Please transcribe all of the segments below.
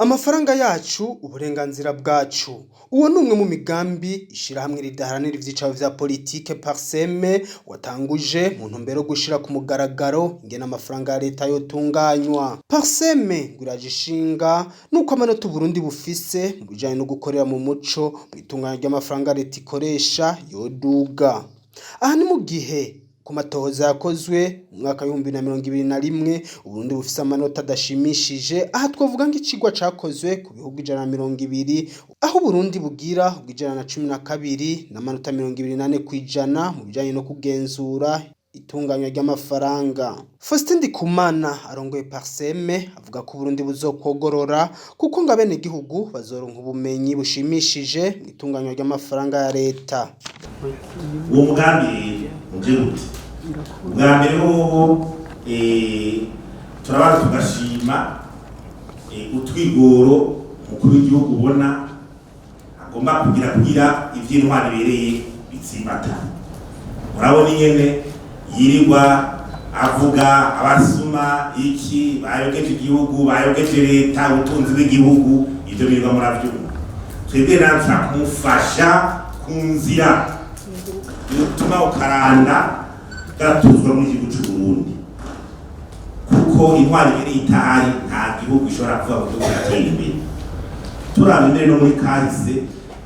Amafaranga yacu, uburenganzira bwacu. Uwo numwe mu migambi ishirahamwe ridaharanira ivyicaro vya politike PARCEM watanguje mu ntumbero gushira ku mugaragaro ingene amafaranga ya Leta yotunganywa. PARCEM gurajishinga nuko amanota Burundi bufise mu bijanye no gukorera mu muco mu itunganya ry'amafaranga Leta ikoresha yoduga. Aha ni mu gihe ku matohoza yakozwe mu mwaka wa 2021 Uburundi bufise amanota adashimishije. Aha twavuga nk'icigwa cakozwe ku bihugu 120 aho Burundi bugira 112 n'amanota 24 kwijana mu bijanye no kugenzura itunganywa ry'amafaranga. Faustin NDIKUMANA arongoye PARCEM avuga ko Burundi buzokogorora kuko ngo abenegihugu bazoronka ubumenyi bushimishije mu itunganywa ry'amafaranga ya Leta. Uwo mugambi mugihugu ubwa mbere hoho turabaza tugashima utwigoro mukuru w'igihugu ubona agomba kugira ivy'intwari bereye bitsimbata. Murabona ingene yirirwa avuga abasuma iki bayogeje igihugu bayogeje Leta ubutunzi bw'igihugu ivyo birirwa muravyumva. Twebwe natsa kumufasha kunzira utuma ukaranda gatuzwa mu gihugu cy'u Burundi kuko intwari iri itahari nta gihugu ishobora kuvuga ngo cyateye imbere. Turabinde no muri kahise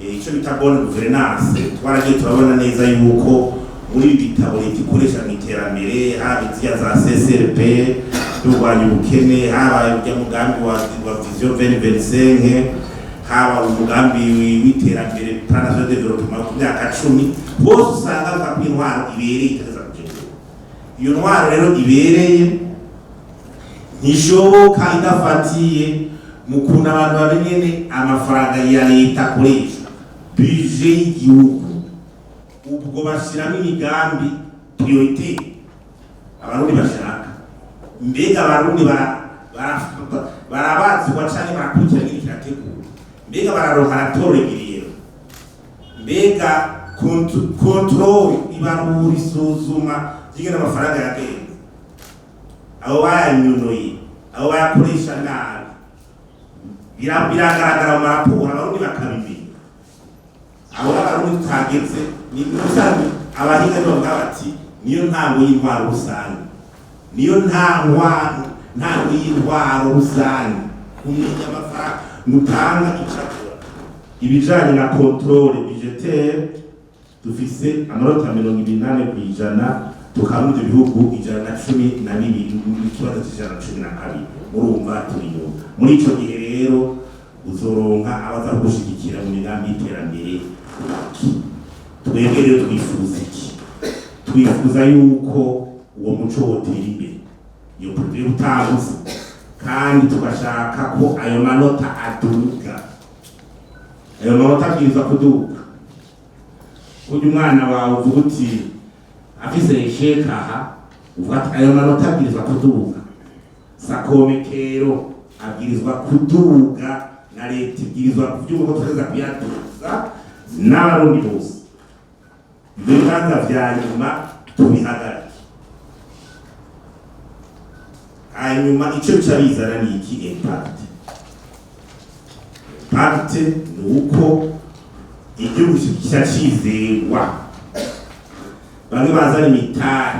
ico bita bonne gouvernance twaragiye turabona neza yuko muri bitabo Leta ikoresha mu iterambere haba izya za CSRP y'urwanya ubukene haba umugambi wa vision 2025 haba umugambi w'iterambere plan national development ku myaka 10 bose usanga ko intwaro ibereye iteza kugenda. Iyo ntwaro rero ibereye ntishoboka idafatiye mu kuntu abantu bamenyene amafaranga ya Leta akoresha budget y'igihugu. Ubwo bashiramo imigambi priorité abarundi bashaka mbega abarundi barabazwa cyane barakurikirana ikirategura mbega bararonka raporo igiriye mbega control ibarura isuzuma y'ingene amafaranga yagenze abo bayanyunoye abo bayakoresha nabi biragaragara mu raporo abarundi bakabimenya. Abo abarundi twageze ni musanzwe abahinga bavuga bati niyo ntango y'intwaro rusange niyo ntango y'intwaro rusange kumenya amafaranga mutanga icakora ibijanye na controle budgetaire dufise amanota 28 kwijana tukamuze ibihugu 112 ikibazo c'112 murumva turiyo. Muri ico gihe rero uzoronka abaza gushigikira mu migambi y'iterambere. Twebwe rero twifuza iki? Twifuza yuko uwo muco wotera imbere iyo produit utabuze kandi tugashaka ko ayo manota aduga. Ayo manota abwirizwa kuduga kuko umwana wawe uvuga uti afise isheka aha uvuga ayo manota abwirizwa kuduga. Sakomekero abwirizwa kuduga na Leta ibwirizwa kuvyuko tweza kuyaduza n'abarundi bose. Ibibanza vya nyuma tubihagarike. Hanyuma ico bizana ni iki? Impact ni uko igihugu cyacizerwa. Bamwe bazana imitari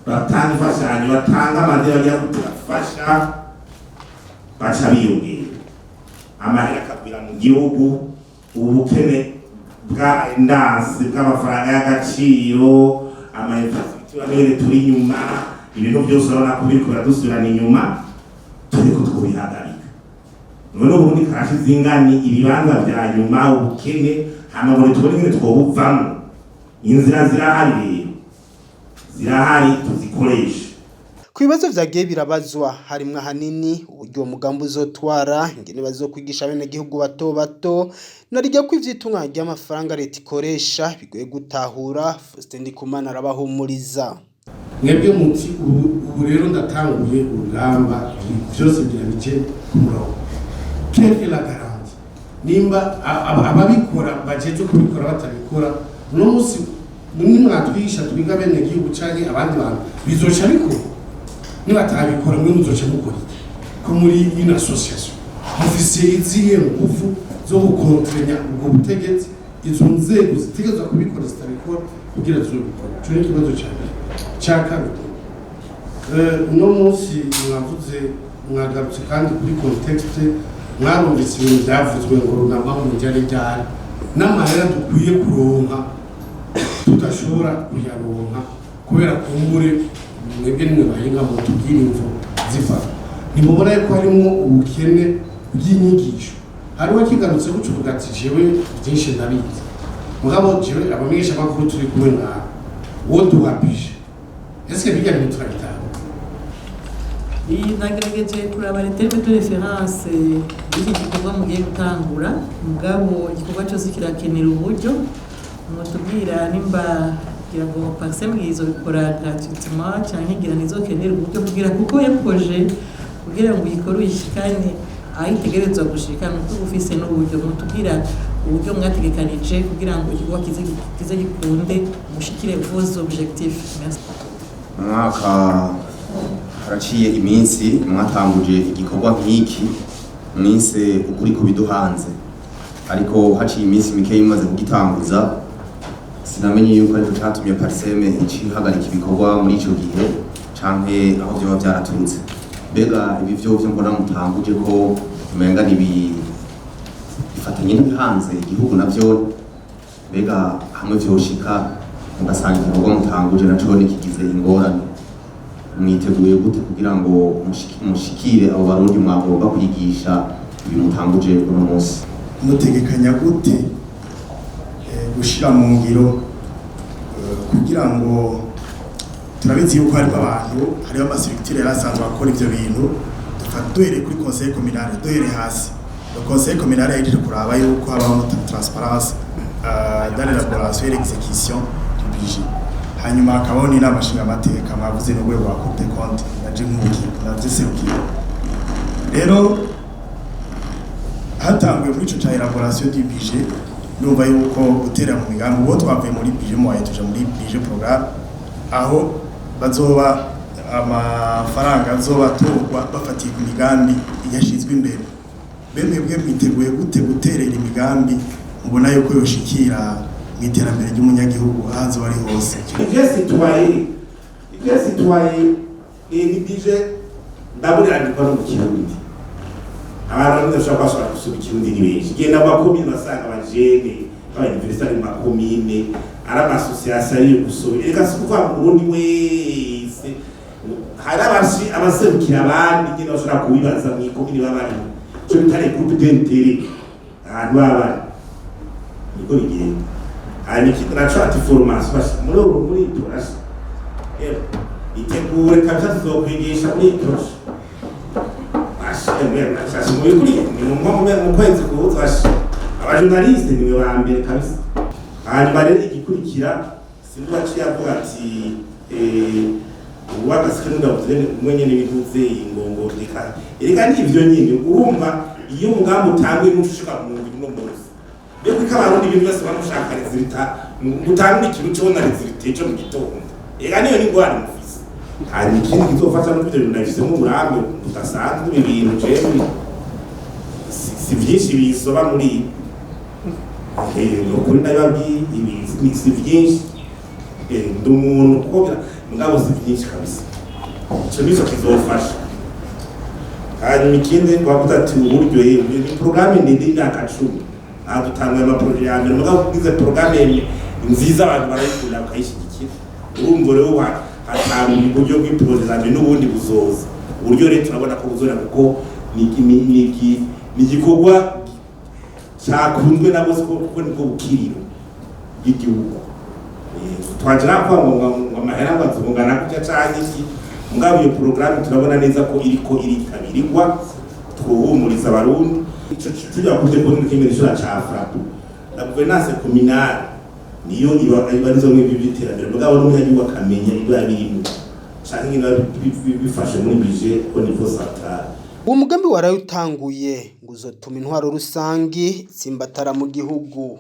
batanga imfashanyo batanga amadeni yo gufasha baca biyongera amahera akabwira mu gihugu ubukene bwa ndansi bw'amafaranga y'agaciro ama-infrastructure n'ibindi turi inyuma ibintu byose urabona ko biriko biradusubirana inyuma turiko twobihagarika. None ubundi karashize ingani ibibanza vya nyuma ubukene hama muri tubone ingene twobuvamo. Inzira zirahari tuzikoresha. Ku bibazo vyagiye birabazwa harimwo hanini uburyo uwo mugambi uzotwara ingene bazokwigisha abenegihugu bato bato narijya ko ivyitunganya ry'amafaranga Leta ikoresha bigoye gutahura. Faustin NDIKUMANA arabahumuriza. Mwebwe muti ubu rero ndatanguye urugamba byose birabice ku murongo. Quelle la garantie? Nimba ababikora bajeje kubikora batabikora no musi mwatwisha twiga abenegihugu canke abandi bantu bizoca bikora. Niba atabikora mwe muzoca mukora ko muri une association mufise izihe ngufu zo gukontrenya ubwo butegetsi izo nzego zitegerezwa kubikora zitabikora kugira zobikora. Ico ni ikibazo cyane cya kabiri. Uno munsi mwagarutse kandi kuri context mwarumvise ibintu byavuzwe ngo runamaho njyari ryari n'amahera dukwiye kuronka tudashobora kuyaronka kubera kumbure mwebwe nimwe bahinga mu tubwira imvo zifata. Nimubona yuko harimo ubukene bw'inyigisho. Hariho kigarutse gucuvuga ati jewe byinshi ndabizi mugabo jewe abamenyesha makuru turi kumwe ngaho wo duwapije ese bijya ni turabitanga. Nagerageje kuraba terme de référence y'iki gikorwa mugiye gutangura mugabo igikorwa cyose kirakenera uburyo mutubwira nimba kugira ngo PARCEM izobikora gratuitement cyangwa ngira nizokenera uburyo kugira kuko yakoje kugira ngo ikore uyishikane ayitegerezwa gushika nuko ufise n'uburyo mutubwira uburyo mwategekanije kugira ngo igikorwa kize gikunde mushikire vos objectifs. Merci. Mwaka haraciye iminsi mwatanguje igikorwa nk'iki mwise ukuri kubiduhanze, ariko haciye iminsi mike imaze kugitanguza sinamenye yuko ariko cyatumye PARCEM ihagarika ibikorwa muri ico gihe canke aho byoba byaraturutse. Mbega ibi byo mbona mutanguje ko umenga bifatanye n'ibihanze igihugu navyo, mbega hamwe vyoshika mugasanga igikorwa mutanguje naco nikigize ingorane, mwiteguye gute kugira ngo mushikire abo barundi mwagomba kwigisha ibi mutanguje uno munsi? Mutegekanya gute gushira mu ngiro kugira ngo turabizi yuko hari abantu hari amastructure yarasanzwe akora ivyo bintu duhere kuri conseil communal duhere hasi. Le conseil communal yaje kuraba yuko habaho transparence dans l'élaboration et l'exécution du budget. Hanyuma hakabaho n'inama nshingamateka mwavuze n'urwego rwa Cour des comptes naje serukiye. Rero hatanguye muri ico ca élaboration du budget numva yuko gutera mu migambi uwo twavuye muri budget mu tuje muri budget programme aho bazoba amafaranga azobatorwa bafatiye ku migambi yashizwe imbere. Bemwe mwiteguye gute guterera imigambi mubona yuko yoshikira mwiterambere ry'umunyagihugu ahanze bari hose? Ivyese tuwaye ni budget ndabura ndikora mu Kirundi. Abantu ndashaka kwashaka gusubira Kirundi ni benshi. Genda makomine basanga abajene abaniversari makomine ara association yo gusubira. Ega sikuva mu Burundi wese. Hari abaserukira abandi ngene bashaka kubibaza mu komine babari. Cyo bitare groupe d'intérêt. Ahantu babari. Niko bigenda. Ari kitnacho ati formation muri turasha. Itegure kabisa tuzokwigisha muri turasha. Sasa muri mu kwezi kuzashi abajournaliste niwe bambere kabisa. Hanyuma rero igikurikira sinduba ciyavuga ati uwagasikira ndavuzene mwenye n'ibituze ingongo reka n'ivyo nyine urumva iyo umugambi utangwe n'ushaka mu bintu munsi. Beko ikabarundi ibintu byose bamushaka rezita mutangwe ikintu cyona rezita cyo mu gitondo. Ega niyo ni ngwara mufise. Hari ikindi kizofata no byo navise mu burambe udasanzwe ibintu jewe si byinshi bisoba muri no kuri ndababwi ibi si byinshi ndumuntu kubira mugabo si byinshi kabisa. Cyo nizo kizofasha. Hari ikindi twavuga ati uburyo ni programme ndende y'aka 10 adutanga amaprojet ya mbere mugabo kugize programme nziza abantu barayikunda bakayishigikira. Urumva rero hatanga uburyo bw'iprojet zambe n'ubundi buzoza uburyo rero turabona ko buzora kuko ni igikorwa cyakunzwe na bose kuko niko bukiriro y'igihugu. Twajira kwa ngo amahera bazungana kucya cyane iki mugabo iyo programme turabona neza ko iriko iritabirirwa twuhumuriza abarundi. Ico tujya kuje ko n'ikindi gishora ca frappe la gouvernance communale niyo ibarizo nk'ibiterambere mugabo n'umunyagihugu akamenya ibyo yabirimo cyangwa ingina bifashe muri budget au niveau central. Uwo mugambi waraye utanguye ngo uzotuma intwaro rusangi tsimbatara mu gihugu.